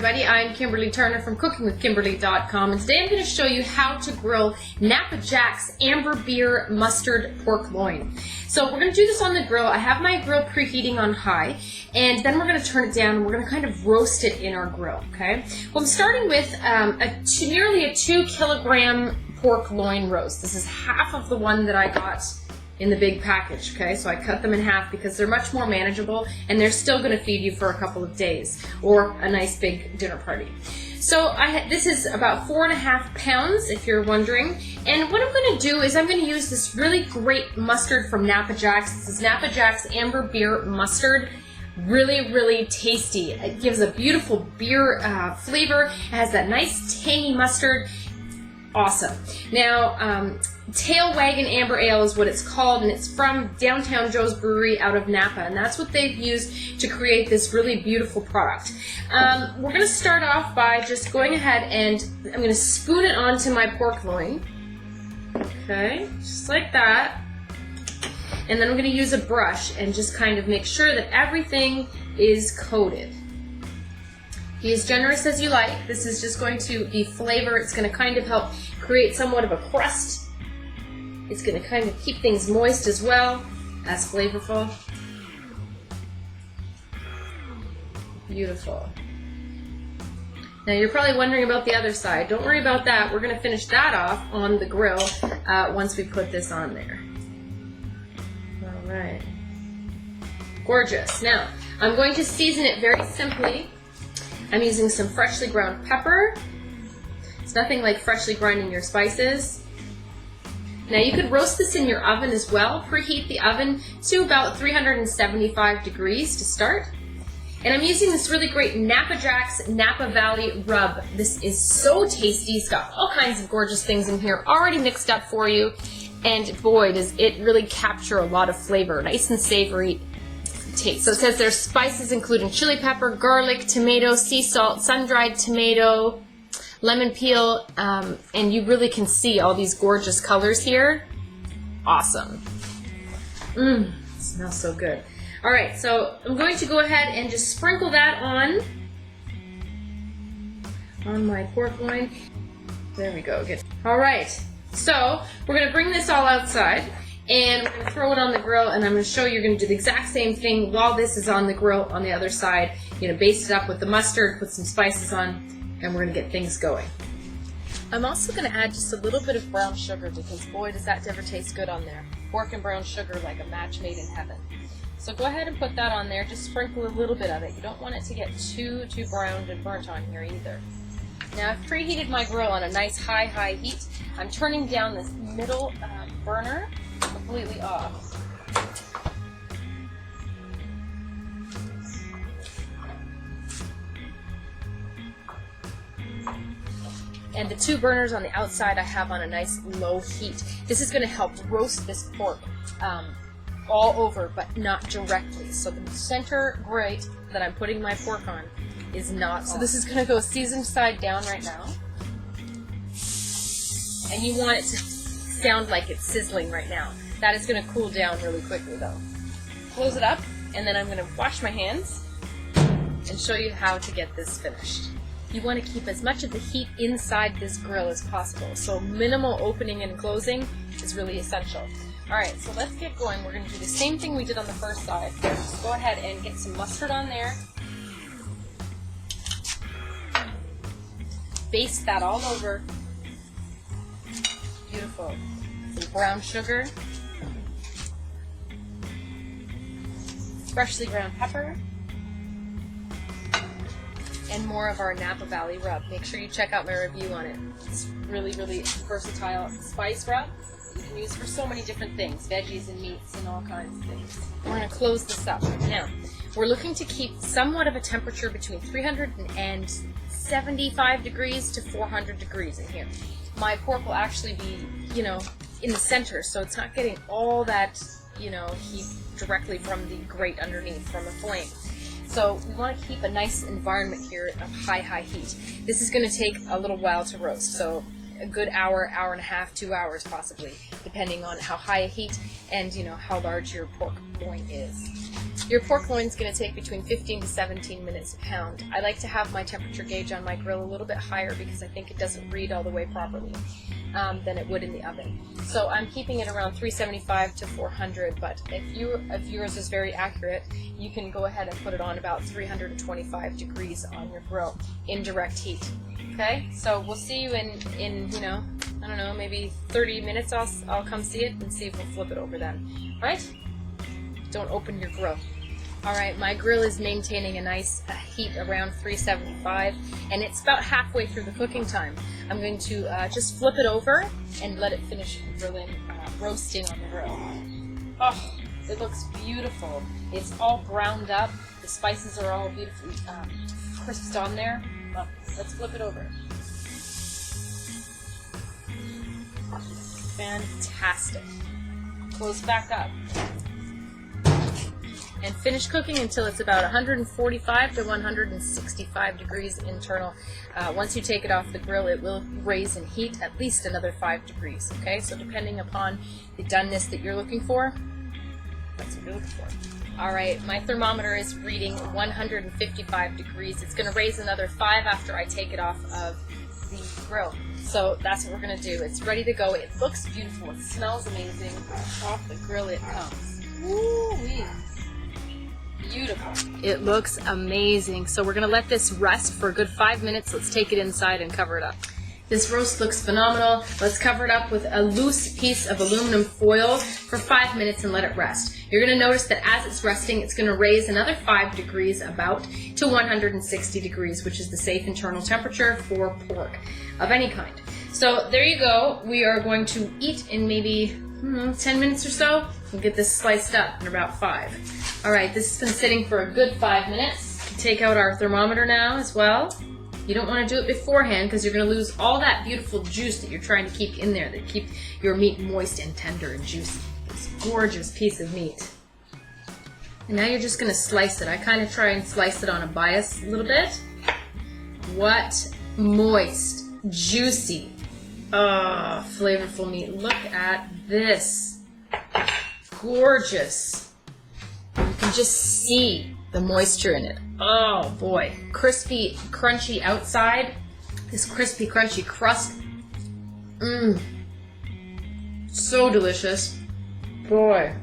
everybody, I'm Kimberly Turner from CookingWithKimberly.com, and today I'm going to show you how to grill Napa Jack's Amber Beer Mustard Pork Loin. So we're going to do this on the grill. I have my grill preheating on high, and then we're going to turn it down and we're going to kind of roast it in our grill, okay? Well, I'm starting with nearly a 2 kilogram pork loin roast. This is half of the one that I got in the big package, okay? So I cut them in half because they're much more manageable and they're still gonna feed you for a couple of days or a nice big dinner party. So this is about 4.5 pounds, if you're wondering. And what I'm gonna do is I'm gonna use this really great mustard from Napa Jack's. This is Napa Jack's Amber Beer Mustard. Really, really tasty. It gives a beautiful beer flavor. It has that nice tangy mustard. Awesome. Now, Tail Wagon Amber Ale is what it's called, and it's from Downtown Joe's Brewery out of Napa, and that's what they've used to create this really beautiful product. We're going to start off by just going ahead and I'm going to spoon it onto my pork loin. Okay, just like that. And then I'm going to use a brush and just kind of make sure that everything is coated. Be as generous as you like. This is just going to be flavor. It's going to kind of help create somewhat of a crust. It's going to kind of keep things moist as well as flavorful. Beautiful. Now you're probably wondering about the other side. Don't worry about that. We're going to finish that off on the grill once we put this on there. All right. Gorgeous. Now I'm going to season it very simply. I'm using some freshly ground pepper. It's nothing like freshly grinding your spices. Now you could roast this in your oven as well. Preheat the oven to about 375 degrees to start. And I'm using this really great Napa Jack's Napa Valley Rub. This is so tasty. It's got all kinds of gorgeous things in here already mixed up for you. And boy, does it really capture a lot of flavor. Nice and savory taste. So it says there's spices including chili pepper, garlic, tomato, sea salt, sun-dried tomato, lemon peel, and you really can see all these gorgeous colors here. Awesome. Smells so good. All right, so I'm going to go ahead and just sprinkle that on my pork loin. There we go. Good. All right, so we're going to bring this all outside. And we're going to throw it on the grill, and I'm going to show you you're going to do the exact same thing while this is on the grill on the other side. You're going to baste it up with the mustard, put some spices on, and we're going to get things going. I'm also going to add just a little bit of brown sugar because boy does that ever taste good on there. Pork and brown sugar like a match made in heaven. So go ahead and put that on there. Just sprinkle a little bit of it. You don't want it to get too browned and burnt on here either. Now I've preheated my grill on a nice high heat. I'm turning down this middle burner completely off. And the 2 burners on the outside I have on a nice low heat. This is going to help roast this pork all over, but not directly. So the center grate that I'm putting my pork on is not. So this is going to go seasoned side down right now. And you want it to sound like it's sizzling right now. That is going to cool down really quickly though. Close it up, and then I'm going to wash my hands and show you how to get this finished. You want to keep as much of the heat inside this grill as possible, so minimal opening and closing is really essential. Alright, so let's get going. We're going to do the same thing we did on the first side. Just go ahead and get some mustard on there. Baste that all over. Beautiful. Some brown sugar. Freshly ground pepper. And more of our Napa Valley Rub. Make sure you check out my review on it. It's really, really versatile spice rub you can use for so many different things, veggies and meats and all kinds of things. We're going to close this up. Now, we're looking to keep somewhat of a temperature between 375 degrees to 400 degrees in here. My pork will actually be, in the center, so it's not getting all that, heat directly from the grate underneath, from the flame. So we want to keep a nice environment here of high heat. This is going to take a little while to roast, so a good hour, hour and a half, 2 hours possibly, depending on how high a heat and how large your pork loin is. Your pork loin's going to take between 15 to 17 minutes a pound. I like to have my temperature gauge on my grill a little bit higher because I think it doesn't read all the way properly than it would in the oven. So I'm keeping it around 375 to 400, but if yours is very accurate, you can go ahead and put it on about 325 degrees on your grill in direct heat. Okay, so we'll see you in you know, I don't know, maybe 30 minutes. I'll come see it and see if we'll flip it over then. All right? Don't open your grill. All right, my grill is maintaining a nice heat around 375, and it's about halfway through the cooking time. I'm going to just flip it over and let it finish grilling, roasting on the grill. Oh, it looks beautiful. It's all browned up. The spices are all beautifully crisped on there. Well, let's flip it over. Fantastic. Close back up. And finish cooking until it's about 145 to 165 degrees internal. Once you take it off the grill, it will raise in heat at least another 5 degrees. Okay, so depending upon the doneness that you're looking for, that's what you're looking for. All right, my thermometer is reading 155 degrees. It's going to raise another 5 after I take it off of the grill. So that's what we're going to do. It's ready to go. It looks beautiful. It smells amazing. Off the grill it comes. Woo-wee. Beautiful. It looks amazing. So we're going to let this rest for a good 5 minutes. Let's take it inside and cover it up. This roast looks phenomenal. Let's cover it up with a loose piece of aluminum foil for 5 minutes and let it rest. You're going to notice that as it's resting, it's going to raise another 5 degrees about to 160 degrees, which is the safe internal temperature for pork of any kind. So there you go. We are going to eat in maybe 10 minutes or so. We'll get this sliced up in about 5. All right, this has been sitting for a good 5 minutes. Take out our thermometer now as well. You don't want to do it beforehand because you're going to lose all that beautiful juice that you're trying to keep in there that keep your meat moist and tender and juicy. This gorgeous piece of meat. And now you're just going to slice it. I kind of try and slice it on a bias a little bit. What moist, juicy, flavorful meat. Look at this. Gorgeous. You can just see the moisture in it. Oh boy. Crispy, crunchy outside. This crispy, crunchy crust. So delicious. Boy.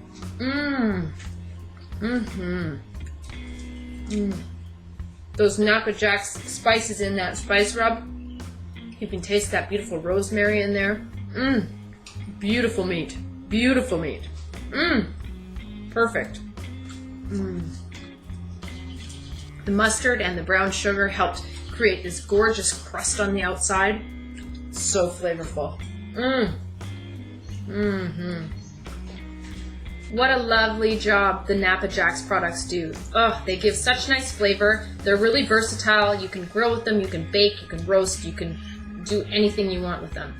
Those Napa Jack's spices in that spice rub. You can taste that beautiful rosemary in there. Beautiful meat. Beautiful meat. Perfect. The mustard and the brown sugar helped create this gorgeous crust on the outside. So flavorful. What a lovely job the Napa Jack's products do. Oh, they give such nice flavor. They're really versatile. You can grill with them, you can bake, you can roast, you can do anything you want with them.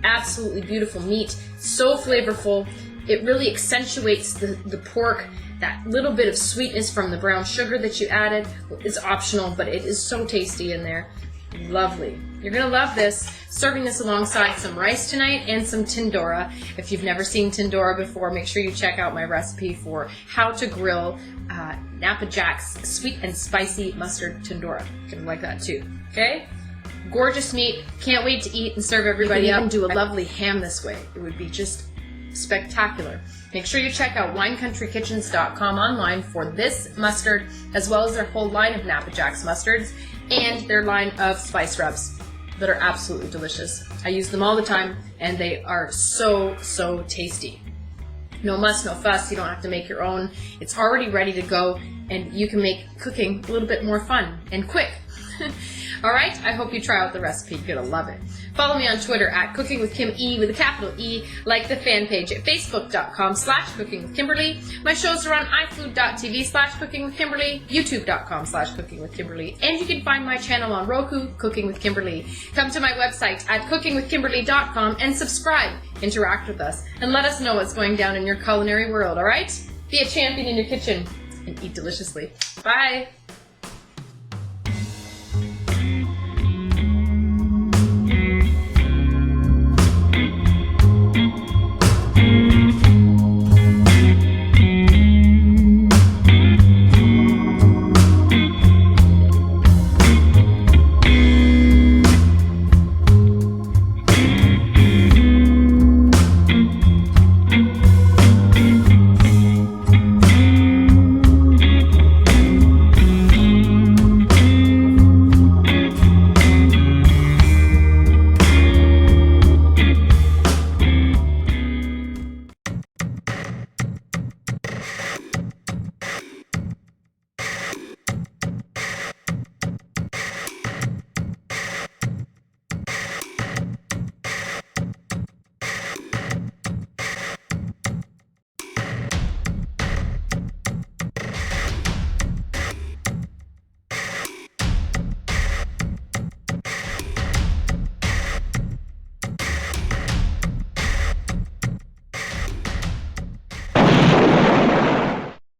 Absolutely beautiful meat. So flavorful. It really accentuates the pork. That little bit of sweetness from the brown sugar that you added is optional, but it is so tasty in there. Lovely. You're going to love this. Serving this alongside some rice tonight and some tindora. If you've never seen tindora before, make sure you check out my recipe for how to grill Napa Jack's sweet and spicy mustard tindora. You're going to like that too. Okay? Gorgeous meat. Can't wait to eat and serve everybody up. You can do a lovely ham this way. It would be just spectacular. Make sure you check out winecountryKitchens.com online for this mustard, as well as their whole line of Napa Jack's mustards and their line of spice rubs that are absolutely delicious. I use them all the time, and they are so, so tasty. No muss, no fuss. You don't have to make your own. It's already ready to go, and you can make cooking a little bit more fun and quick. All right, I hope you try out the recipe. You're going to love it. Follow me on Twitter at Cooking with Kim E with a capital E. Like the fan page at facebook.com/cookingwithkimberly. My shows are on ifood.tv/cookingwithkimberly, youtube.com/cookingwithkimberly, and you can find my channel on Roku, Cooking with Kimberly. Come to my website at cookingwithkimberly.com and subscribe. Interact with us and let us know what's going down in your culinary world, all right? Be a champion in your kitchen and eat deliciously. Bye.